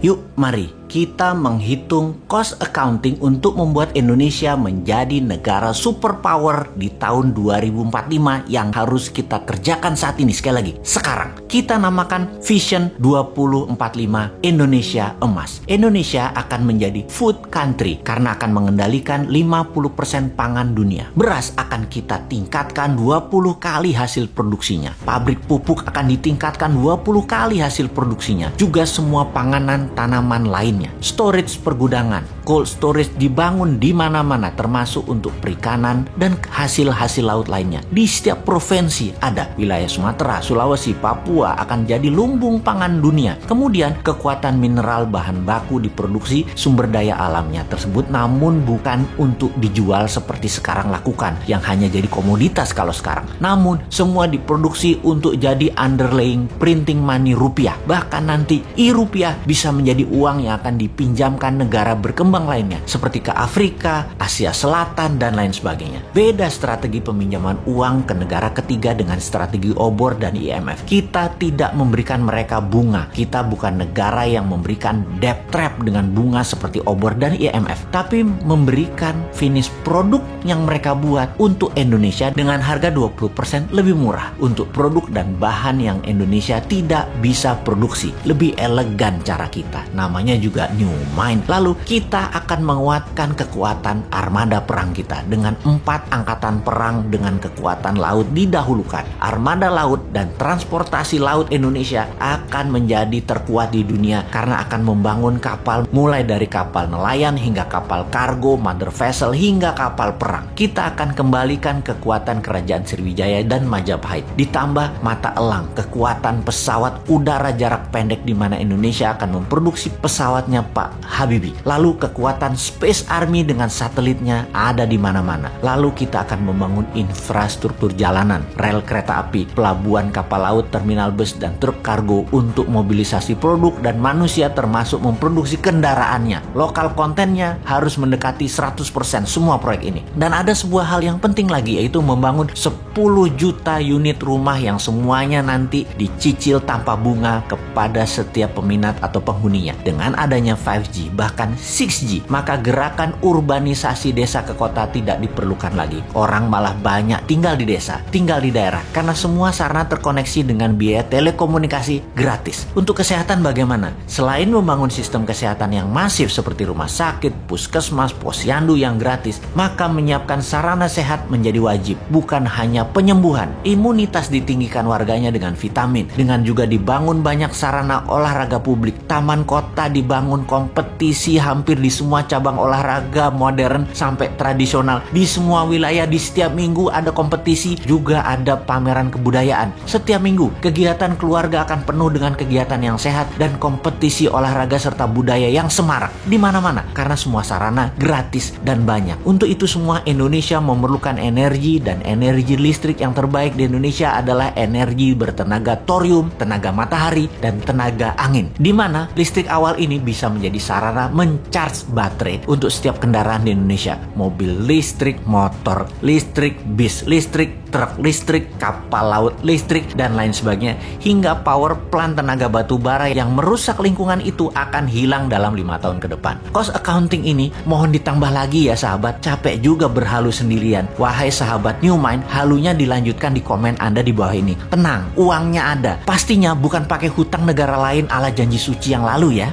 Yuk, mari kita menghitung cost accounting untuk membuat Indonesia menjadi negara superpower di tahun 2045 yang harus kita kerjakan saat ini. Sekali lagi, sekarang kita namakan Vision 2045 Indonesia Emas. Indonesia akan menjadi food country karena akan mengendalikan 50% pangan dunia. Beras akan kita tingkatkan 20 kali hasil produksinya. Pabrik pupuk akan ditingkatkan 20 kali hasil produksinya. Juga semua panganan tanaman lainnya. Storage pergudangan, cold storage dibangun di mana-mana termasuk untuk perikanan dan hasil-hasil laut lainnya. Di setiap provinsi ada. Wilayah Sumatera, Sulawesi, Papua akan jadi lumbung pangan dunia. Kemudian kekuatan mineral bahan baku diproduksi sumber daya alamnya tersebut, namun bukan untuk dijual seperti sekarang lakukan yang hanya jadi komoditas kalau sekarang. Namun semua diproduksi untuk jadi underlying printing money rupiah. Bahkan nanti rupiah bisa menjadi uang yang akan dipinjamkan negara berkembang lainnya seperti ke Afrika, Asia Selatan, dan lain sebagainya. Beda strategi peminjaman uang ke negara ketiga dengan strategi obor dan IMF. Kita tidak memberikan mereka bunga. Kita bukan negara yang memberikan debt trap dengan bunga seperti obor dan IMF, tapi memberikan finish produk yang mereka buat untuk Indonesia dengan harga 20% lebih murah untuk produk dan bahan yang Indonesia tidak bisa produksi. Lebih elegan cara kita. Namanya juga New Mind. Lalu kita akan menguatkan kekuatan armada perang kita dengan 4 angkatan perang dengan kekuatan laut didahulukan. Armada laut dan transportasi laut Indonesia akan menjadi terkuat di dunia karena akan membangun kapal mulai dari kapal nelayan hingga kapal kargo, mother vessel hingga kapal perang. Kita akan kembalikan kekuatan kerajaan Sriwijaya dan Majapahit. Ditambah mata elang, kekuatan pesawat udara jarak pendek di mana Indonesia akan memproduksi pesawatnya Pak Habibie. Lalu kekuatan Space Army dengan satelitnya ada di mana-mana. Lalu kita akan membangun infrastruktur jalanan, rel kereta api, pelabuhan kapal laut, terminal bus, dan truk kargo untuk mobilisasi produk dan manusia termasuk memproduksi kendaraannya. Lokal kontennya harus mendekati 100% semua proyek ini. Dan ada sebuah hal yang penting lagi, yaitu membangun 10 juta unit rumah yang semuanya nanti dicicil tanpa bunga kepada setiap peminat atau penghuninya. Dengan adanya 5G bahkan 6G, maka gerakan urbanisasi desa ke kota tidak diperlukan lagi. Orang malah banyak tinggal di desa, tinggal di daerah karena semua sarana terkoneksi dengan biaya telekomunikasi gratis. Untuk kesehatan bagaimana? Selain membangun sistem kesehatan yang masif seperti rumah sakit, puskesmas, posyandu yang gratis, maka menyiapkan sarana sehat menjadi wajib. Bukan hanya penyembuhan, imunitas ditinggikan warganya dengan vitamin, dengan juga dibangun banyak sarana olahraga publik. Taman kota dibangun, kompetisi hampir di semua cabang olahraga modern sampai tradisional. Di semua wilayah di setiap minggu ada kompetisi, juga ada pameran kebudayaan. Setiap minggu kegiatan keluarga akan penuh dengan kegiatan yang sehat dan kompetisi olahraga serta budaya yang semarak di mana-mana karena semua sarana gratis dan banyak. Untuk itu semua Indonesia memerlukan energi, dan energi listrik yang terbaik di Indonesia adalah energi bertenaga thorium, tenaga matahari, dan tenaga angin. Di mana listrik awal ini bisa menjadi sarana mencharge baterai untuk setiap kendaraan di Indonesia. Mobil listrik, motor listrik, bis listrik, truk listrik, kapal laut listrik, dan lain sebagainya. Hingga power plant tenaga batu bara yang merusak lingkungan itu akan hilang dalam 5 tahun ke depan. Cost accounting ini mohon ditambah lagi ya sahabat. Capek juga berhalu sendirian. Wahai sahabat New Mind, halunya dilanjutkan di komen Anda di bawah ini. Tenang, uangnya ada. Pastinya bukan pakai hutang negara lain ala janji suci yang lalu ya.